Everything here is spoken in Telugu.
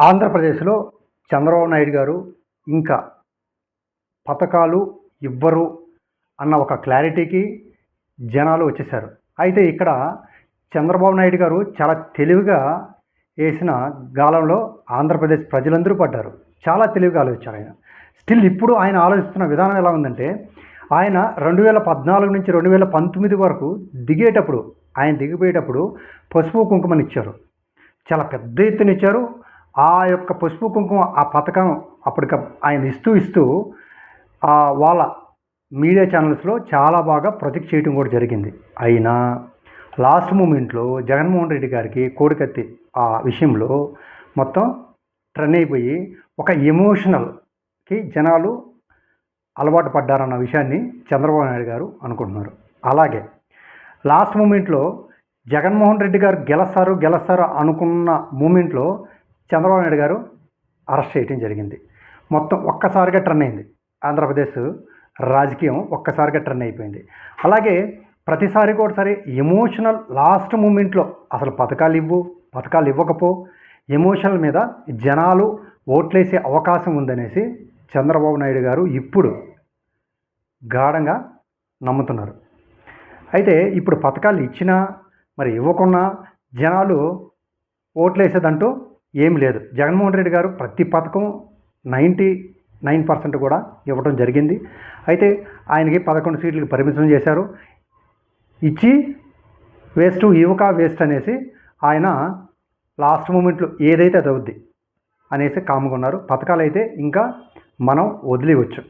ఆంధ్రప్రదేశ్లో చంద్రబాబు నాయుడు గారు ఇంకా పథకాలు ఇవ్వరు అన్న ఒక క్లారిటీకి జనాలు వచ్చేసారు. అయితే ఇక్కడ చంద్రబాబు నాయుడు గారు చాలా తెలివిగా వేసిన గాలంలో ఆంధ్రప్రదేశ్ ప్రజలందరూ పడ్డారు. చాలా తెలివిగా ఆలోచించారు ఆయన. స్టిల్ ఇప్పుడు ఆయన ఆలోచిస్తున్న విధానం ఎలా ఉందంటే, ఆయన 2014 నుంచి 2019 వరకు దిగిపోయేటప్పుడు పసుపు కుంకుమనిచ్చారు. చాలా పెద్ద ఎత్తున ఇచ్చారు. ఆ యొక్క పసుపు కుంకుమ ఆ పథకం ఆయన ఇస్తూ వాళ్ళ మీడియా ఛానల్స్లో చాలా బాగా ప్రొజెక్ట్ చేయడం కూడా జరిగింది. అయినా లాస్ట్ మూమెంట్లో జగన్మోహన్ రెడ్డి గారికి కోడికత్తి ఆ విషయంలో మొత్తం టర్న్ అయిపోయి ఒక ఎమోషనల్కి జనాలు అలవాటు పడ్డారన్న విషయాన్ని చంద్రబాబు నాయుడు గారు అనుకుంటున్నారు. అలాగే లాస్ట్ మూమెంట్లో జగన్మోహన్ రెడ్డి గారు గెలుస్తారు అనుకున్న మూమెంట్లో చంద్రబాబు నాయుడు గారు అరెస్ట్ చేయడం జరిగింది. మొత్తం ఒక్కసారిగా టర్న్ అయింది. ఆంధ్రప్రదేశ్ రాజకీయం ఒక్కసారిగా టర్న్ అయిపోయింది. అలాగే ప్రతిసారి కూడా సరే ఎమోషనల్ లాస్ట్ మూమెంట్లో అసలు పథకాలు ఇవ్వకపో ఎమోషనల్ మీద జనాలు ఓట్లేసే అవకాశం ఉందనేసి చంద్రబాబు నాయుడు గారు ఇప్పుడు గాఢంగా నమ్ముతున్నారు. అయితే ఇప్పుడు పథకాలు ఇచ్చినా మరి ఇవ్వకున్నా జనాలు ఓట్లేసేదంటూ ఏమి లేదు. జగన్మోహన్ రెడ్డి గారు ప్రతి పథకం 99% కూడా ఇవ్వడం జరిగింది. అయితే ఆయనకి 11 సీట్లకు పరిమితం చేశారు. ఇచ్చి వేస్ట్ అనేసి ఆయన లాస్ట్ మూమెంట్లో ఏదైతే అది అవుద్ది అనేసి కామ్గా ఉన్నారు. పథకాలు అయితే ఇంకా మనం వదిలేయవచ్చు.